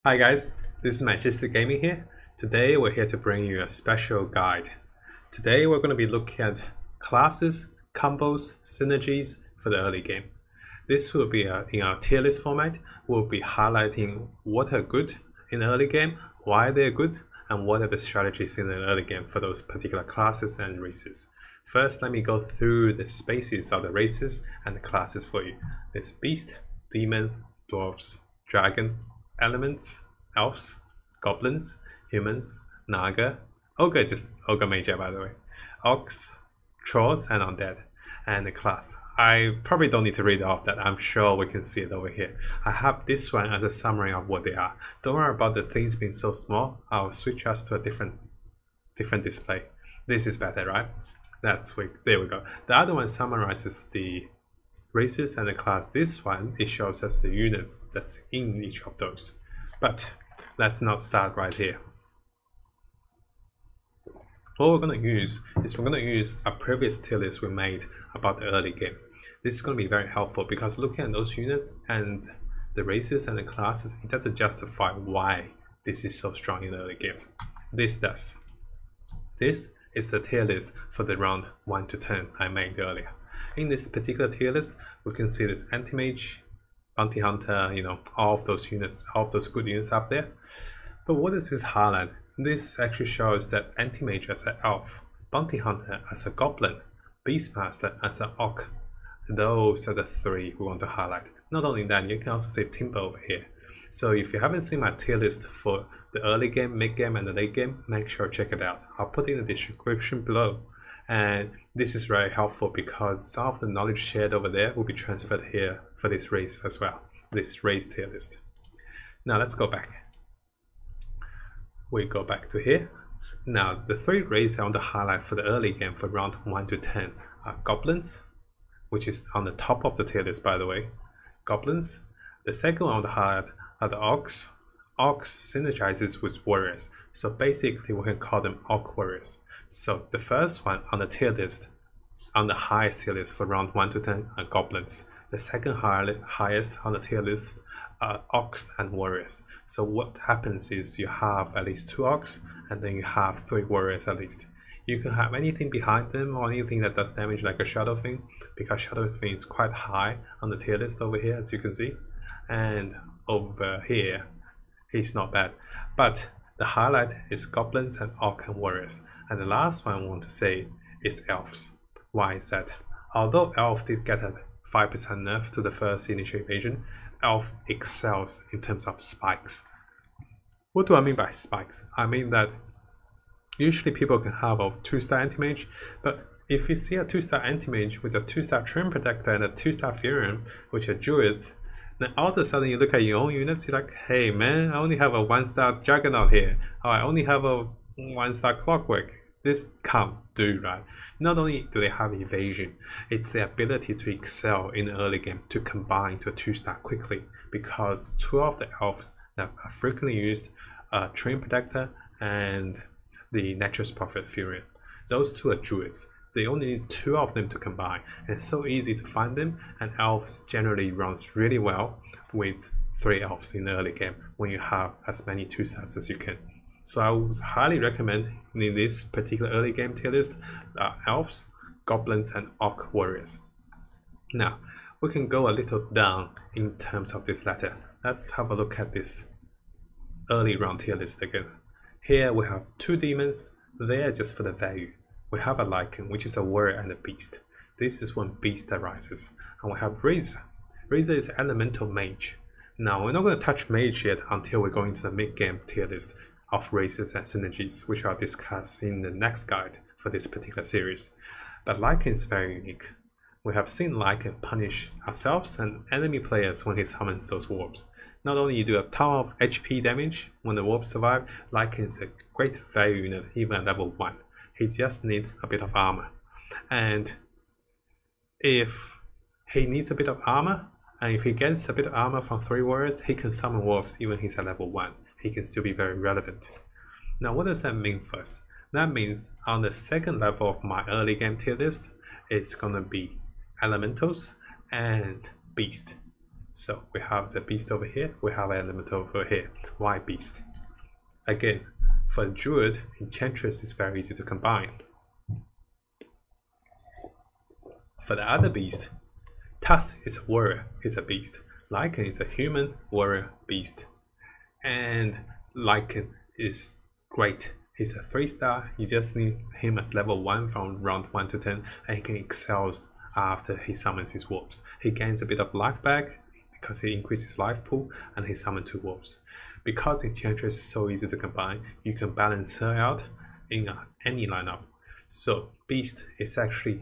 Hi guys, this is Manchester Gaming here. Today we're here to bring you a special guide. Today we're going to be looking at classes, combos, synergies for the early game. This will be in our tier list format. We'll be highlighting what are good in the early game, why they're good, and what are the strategies in the early game for those particular classes and races. First, let me go through the spaces of the races and the classes for you. There's Beast, Demon, Dwarves, Dragon, Elements, Elves, Goblins, Humans, Naga, Ogre, just Ogre Mage by the way, Orcs, Trolls, and Undead, and the class. I probably don't need to read off that, I'm sure we can see it over here. I have this one as a summary of what they are. Don't worry about the things being so small, I'll switch us to a different display. This is better, right? There we go. The other one summarizes the races and the class. This one, it shows us the units that's in each of those. But let's not start right here. What we're going to use is a previous tier list we made about the early game. This is going to be very helpful because looking at those units and the races and the classes, it doesn't justify why this is so strong in the early game. This does. This is the tier list for the round 1 to 10 I made earlier. In this particular tier list, we can see this Anti-Mage, Bounty Hunter, all of those units, all of those good units up there. But what does this highlight? This actually shows that Anti-Mage as an elf, Bounty Hunter as a goblin, Beastmaster as an orc. Those are the three we want to highlight. Not only that, you can also see Timber over here. So if you haven't seen my tier list for the early game, mid game, and the late game, make sure to check it out. I'll put it in the description below. And this is very helpful because some of the knowledge shared over there will be transferred here for this race as well, this race tier list. Now let's go back. We go back to here. Now the three races I want to highlight for the early game for round 1 to 10 are Goblins, which is on the top of the tier list by the way. Goblins. The second one I want to highlight are the Orcs. Orcs synergizes with Warriors, so basically we can call them Orc Warriors. So the first one on the tier list, on the highest tier list for round 1 to 10 are Goblins. The second highest on the tier list are Orcs and Warriors. So what happens is you have at least 2 Orcs and then you have 3 Warriors at least. You can have anything behind them or anything that does damage like a Shadow Fiend, because Shadow Fiend is quite high on the tier list over here as you can see. And over here, he's not bad. But the highlight is Goblins and Orc and Warriors. And the last one I want to say is Elves. Why is that? Although Elf did get a 5% nerf to the first initial invasion, Elf excels in terms of spikes. What do I mean by spikes? I mean that usually people can have a 2-star Anti-Mage, but if you see a 2-star Anti-Mage with a 2-star Treant Protector and a 2-star Fury, which are Druids, then all of a sudden you look at your own units, you're like, hey man, I only have a 1-star Juggernaut here, or I only have a 1-star Clockwork. This can't do, right? Not only do they have evasion, it's the ability to excel in the early game, to combine to a 2-star quickly, because 2 of the elves that are frequently used are Treant Protector and the Nature's Prophet Fury. Those 2 are Druids. They only need 2 of them to combine, and it's so easy to find them, and Elves generally runs really well with 3 Elves in the early game when you have as many 2-stars as you can. So I would highly recommend in this particular early game tier list Elves, Goblins, and Orc Warriors. Now, we can go a little down in terms of this ladder. Let's have a look at this early round tier list again. Here we have 2 demons, they are just for the value. We have a Lycan, which is a warrior and a beast. This is when beast arises. And we have Razor. Razor is elemental mage. Now we're not going to touch mage yet until we go into the mid-game tier list of races and synergies, which I'll discuss in the next guide for this particular series. But Lycan is very unique. We have seen Lycan punish ourselves and enemy players when he summons those warps. Not only you do a ton of HP damage when the warps survive, Lycan is a great value unit even at level 1. He just needs a bit of armor. And if he needs a bit of armor, and if he gets a bit of armor from 3 warriors, he can summon wolves even if he's at level 1. He can still be very relevant. Now what does that mean for us? That means on the second level of my early game tier list, it's gonna be Elementals and Beast. So we have the beast over here, we have element over here. Why beast? Again, for druid, enchantress is very easy to combine. For the other beast, Tusk is a warrior, he's a beast. Lycan is a human, warrior, beast. And Lycan is great. He's a 3-star, you just need him as level 1 from round 1 to 10, and he can excel after he summons his wolves. He gains a bit of life back because he increases life pool, and he summons 2 wolves. Because Enchantress is so easy to combine, you can balance her out in any lineup. So Beast is actually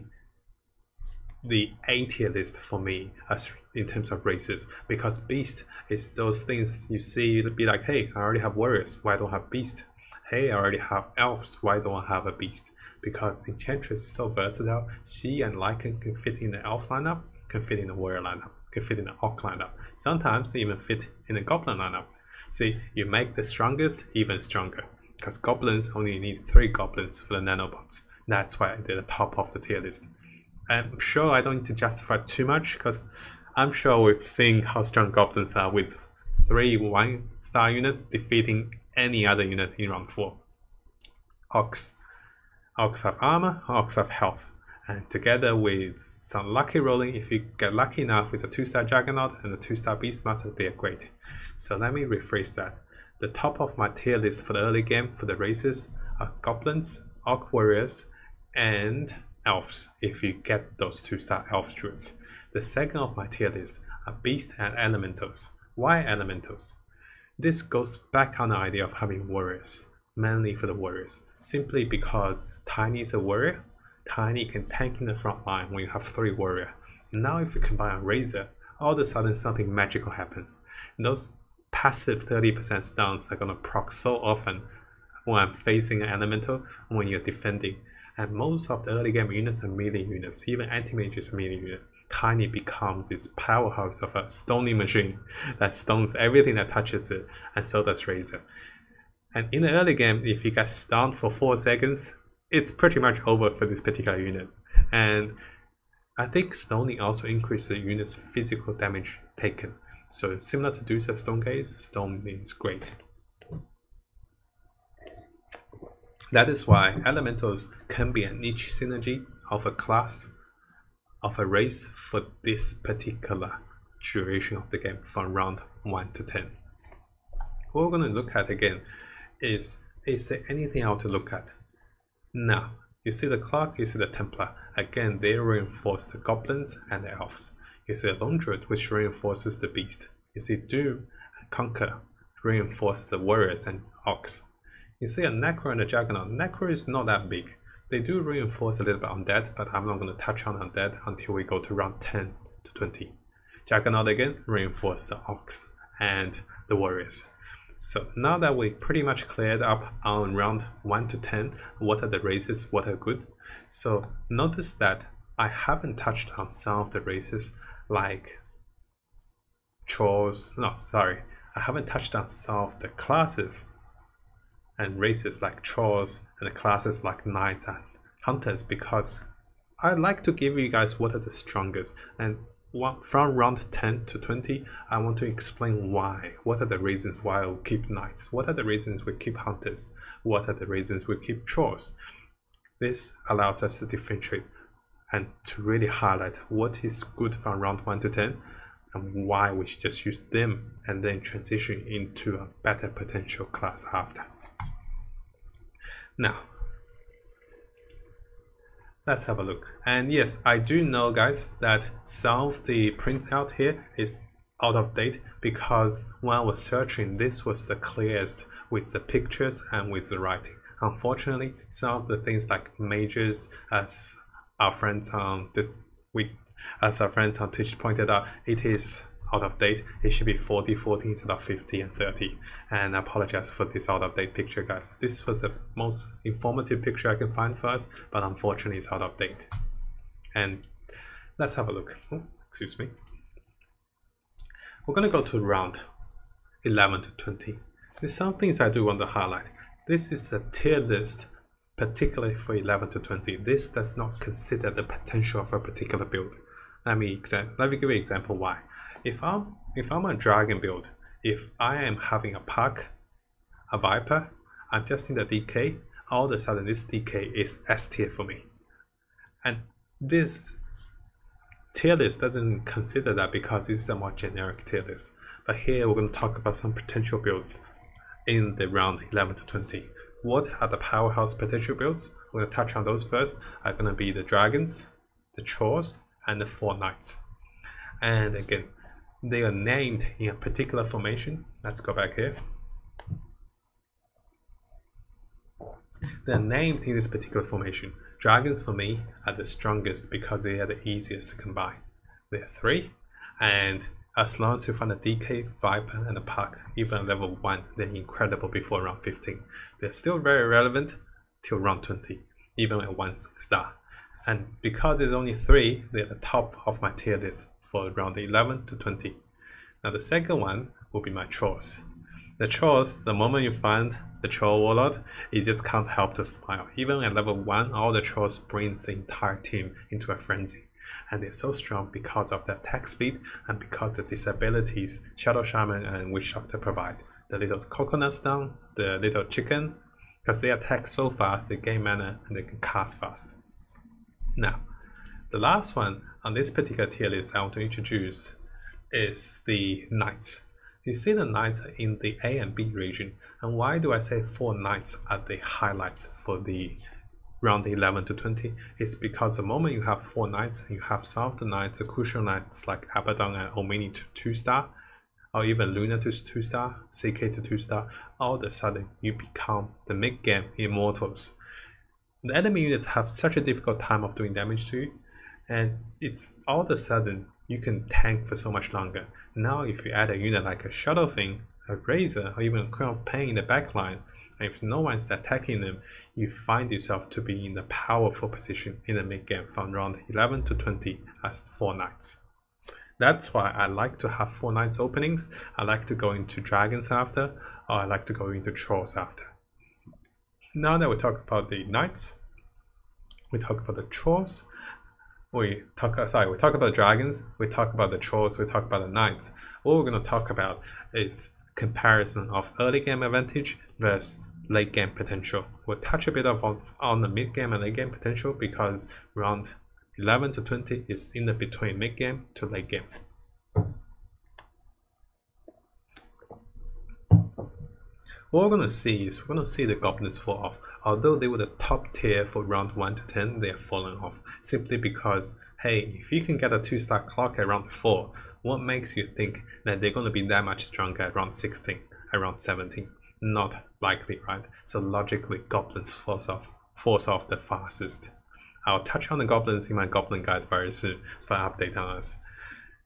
the A tier list for me as in terms of races, because Beast is those things you see, you'll be like, hey, I already have warriors, why don't I have Beast? Hey, I already have elves, why don't I have a beast? Because Enchantress is so versatile, she and Lycan can fit in the elf lineup, can fit in the warrior lineup, can fit in the orc lineup, sometimes they even fit in the goblin lineup. See, you make the strongest even stronger, because goblins only need 3 goblins for the nanobots. That's why they're the top of the tier list. I'm sure I don't need to justify too much, because I'm sure we've seen how strong goblins are with 3 1-star units defeating any other unit in round 4. Orcs have armor, orcs have health, and together with some lucky rolling, if you get lucky enough with a 2-star Juggernaut and a 2-star Beastmaster, they are great. So let me rephrase that. The top of my tier list for the early game for the races are goblins, orc warriors, and elves, if you get those 2-star elf druids. The second of my tier list are beast and elementals. Why elementals? This goes back on the idea of having warriors, mainly for the warriors, simply because Tiny is a warrior. Tiny can tank in the front line when you have 3 warrior. Now if you combine a Razor, all of a sudden something magical happens. Those passive 30% stuns are going to proc so often when I'm facing an elemental, when you're defending. And most of the early game units are melee units, even anti-mage is a melee unit. Tiny becomes this powerhouse of a stoning machine that stones everything that touches it, and so does Razor. And in the early game, if you get stunned for 4 seconds, it's pretty much over for this particular unit. And I think stoning also increases the unit's physical damage taken. So similar to Dusa Stone Gaze, stoning is great. That is why elementals can be a niche synergy of a class, of a race for this particular duration of the game from round 1 to 10. What we're going to look at again is there anything else to look at? Now, you see the clock, you see the Templar. Again, they reinforce the goblins and the elves. You see the Lone Druid, which reinforces the beast. You see Doom and Conquer reinforce the warriors and orcs. You see a Necro and a Juggernaut. Necro is not that big. They do reinforce a little bit undead, but I'm not going to touch on undead until we go to round 10 to 20. Juggernaut again reinforce the orcs and the warriors. So now that we pretty much cleared up on round 1 to 10, what are the races, what are good? So notice that I haven't touched on some of the races like Trolls, I haven't touched on some of the classes and races like Trolls and the classes like Knights and Hunters, because I like to give you guys what are the strongest, and from round 10 to 20 I want to explain why. What are the reasons why we keep Knights? What are the reasons we keep Hunters? What are the reasons we keep Trolls? This allows us to differentiate and to really highlight what is good from round 1 to 10 and why we should just use them and then transition into a better potential class after. Now, let's have a look. And yes, I do know guys that some of the printout here is out of date, because when I was searching, this was the clearest with the pictures and with the writing. Unfortunately, some of the things like mages, as our friends on Twitch pointed out, it is out of date. It should be 40 instead of 50 and 30. And I apologize for this out of date picture, guys. This was the most informative picture I can find for us, but unfortunately it's out of date. And let's have a look. Oh, excuse me. We're going to go to round 11 to 20. There's some things I do want to highlight. This is a tier list, particularly for 11 to 20. This does not consider the potential of a particular build. Let me give you an example why. If I'm a dragon build, if I am having a Puck, a Viper, I'm just in the DK, all of a sudden this DK is S tier for me. And this tier list doesn't consider that because this is a more generic tier list. But here we're going to talk about some potential builds in the round 11 to 20. What are the powerhouse potential builds? We're going to touch on those first. Are going to be the dragons, the trolls, and the 4 knights. And again, they are named in a particular formation. Let's go back here. They're named in this particular formation. Dragons for me are the strongest because they are the easiest to combine. There are 3, and as long as you find a DK, Viper, and a Puck, even at level 1, they're incredible before round 15. They're still very relevant till round 20, even at 1 star. And because there's only 3, they're the top of my tier list for round 11 to 20. Now the second one will be my trolls. The trolls, the moment you find the troll warlord, you just can't help to smile. Even at level 1, all the trolls brings the entire team into a frenzy. And they're so strong because of their attack speed and because of the disabilities Shadow Shaman and Witch Doctor provide. The little coconut stone, the little chicken, because they attack so fast, they gain mana and they can cast fast. Now, the last one on this particular tier list I want to introduce is the knights. You see the knights are in the A and B region, and why do I say 4 knights are the highlights for the round 11 to 20? It's because the moment you have 4 knights, you have some of the knights, the crucial knights like Abaddon and Omni to 2-star, or even Luna to 2-star, CK to 2-star, all of a sudden you become the mid-game immortals. The enemy units have such a difficult time of doing damage to you, and it's all of a sudden you can tank for so much longer. Now if you add a unit like a Shadow Thing, a Razor, or even a Queen of Pain in the backline, and if no one's attacking them, you find yourself to be in a powerful position in the mid game from round 11 to 20 as 4 knights. That's why I like to have 4 knights openings. I like to go into dragons after, or I like to go into trolls after. Now that we talk about the knights, we talk about the trolls, we talk about dragons, we talk about the trolls, we talk about the knights. What we're going to talk about is comparison of early game advantage versus late game potential. We'll touch a bit on the mid game and late game potential because round 11 to 20 is in the between mid game to late game. What we're going to see is we're going to see the goblins fall off. Although they were the top tier for round 1 to 10, they are falling off simply because, hey, if you can get a 2-star clock at round 4, what makes you think that they're going to be that much stronger at round 16, around 17? Not likely, right? So logically, goblins falls off the fastest. I'll touch on the goblins in my goblin guide very soon for an update on us.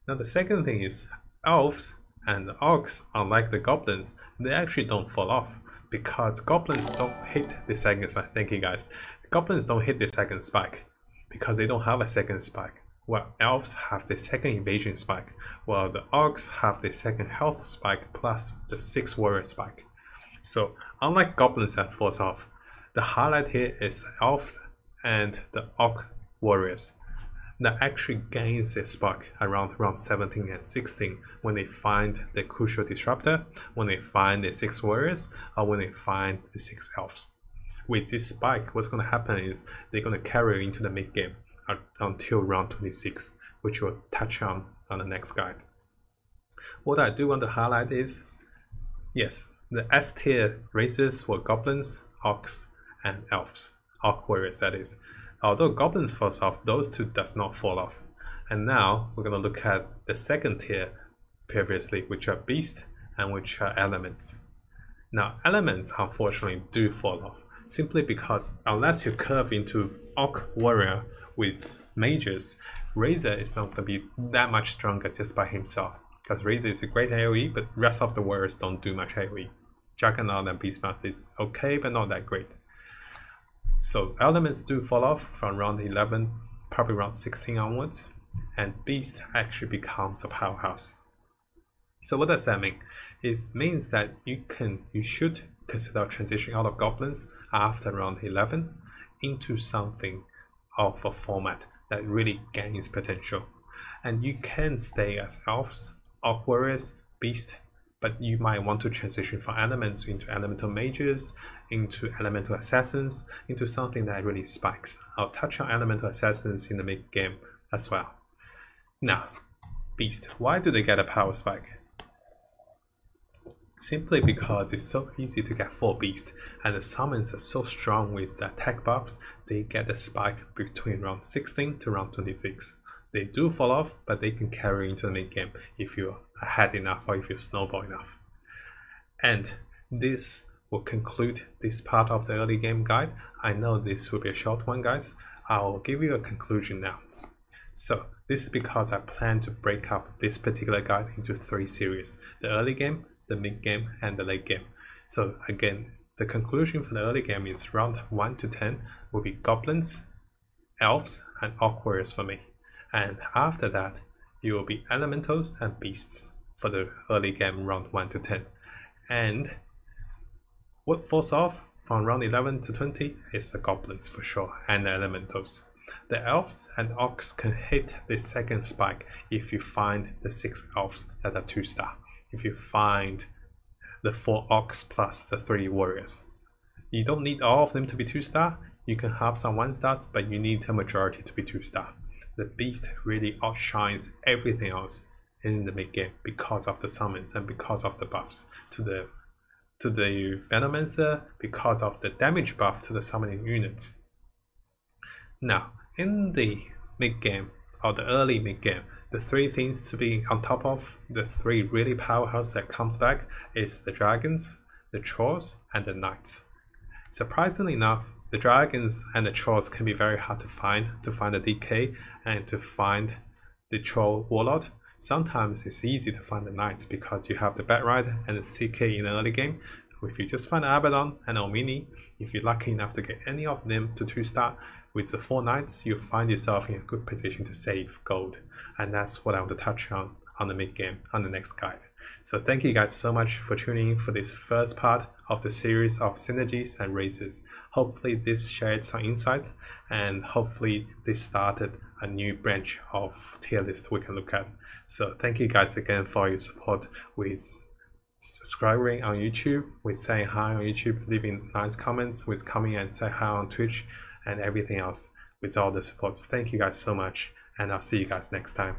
Now the second thing is elves and the orcs, unlike the goblins, they actually don't fall off because goblins don't hit the second spike. Thank you guys. Goblins don't hit the second spike because they don't have a second spike. Well, elves have the second evasion spike, while the orcs have the second health spike plus the 6 warrior spike. So unlike goblins that falls off, the highlight here is the elves and the orc warriors that actually gains their spark around round 17 and 16 when they find the crucial disruptor, when they find the 6 warriors, or when they find the 6 elves. With this spike, what's going to happen is they're going to carry into the mid game until round 26, which we'll touch on the next guide. What I do want to highlight is, yes, the S tier races were goblins, orcs, and elves, orc warriors that is. Although goblins falls off, those two does not fall off. And now we're going to look at the second tier previously, which are beast and which are elements. Now elements unfortunately do fall off, simply because unless you curve into orc warrior with mages, Razor is not going to be that much stronger just by himself, because Razor is a great AoE, but rest of the warriors don't do much AoE. Juggernaut and Beastmaster is okay, but not that great. So elements do fall off from round 11, probably round 16 onwards, and beast actually becomes a powerhouse. So what does that mean? It means that you should consider transitioning out of goblins after round 11 into something of a format that really gains potential. And you can stay as elves Orc Warriors, Beast, but you might want to transition from elements into elemental mages, into elemental assassins, into something that really spikes. I'll touch on elemental assassins in the mid-game as well. Now, Beast, why do they get a power spike? Simply because it's so easy to get 4 Beast, and the summons are so strong with the attack buffs, they get a spike between round 16 to round 26. They do fall off, but they can carry into the mid game if you're ahead enough or if you snowball enough. And this will conclude this part of the early game guide. I know this will be a short one, guys. I'll give you a conclusion now. So this is because I plan to break up this particular guide into 3 series: the early game, the mid game, and the late game. So again, the conclusion for the early game is round 1 to 10 will be goblins, elves, and orc warriors for me. And after that, it will be elementals and beasts for the early game round 1 to 10. And what falls off from round 11 to 20 is the goblins for sure, and the elementals. The elves and orcs can hit the second spike if you find the 6 elves that are 2-star. If you find the 4 orcs plus the 3 warriors. You don't need all of them to be 2-star. You can have some 1-stars, but you need a majority to be 2-star. The beast really outshines everything else in the mid game because of the summons and because of the buffs to the Venomancer, because of the damage buff to the summoning units. Now, in the mid game or the early mid game, the 3 things to be on top of, the 3 really powerhouse that comes back, is the dragons, the trolls, and the knights. Surprisingly enough, the dragons and the trolls can be very hard to find the DK and to find the troll warlord. Sometimes it's easy to find the knights because you have the Batrider and the CK in the early game. If you just find Abaddon and Omini, if you're lucky enough to get any of them to 2-star, with the 4 knights, you'll find yourself in a good position to save gold. And that's what I want to touch on the mid game on the next guide. So thank you guys so much for tuning in for this first part of the series of synergies and races. Hopefully this shared some insight, and hopefully this started a new branch of tier list we can look at. So thank you guys again for your support with subscribing on YouTube, with saying hi on YouTube, leaving nice comments, with coming and say hi on Twitch, and everything else with all the supports. Thank you guys so much, and I'll see you guys next time.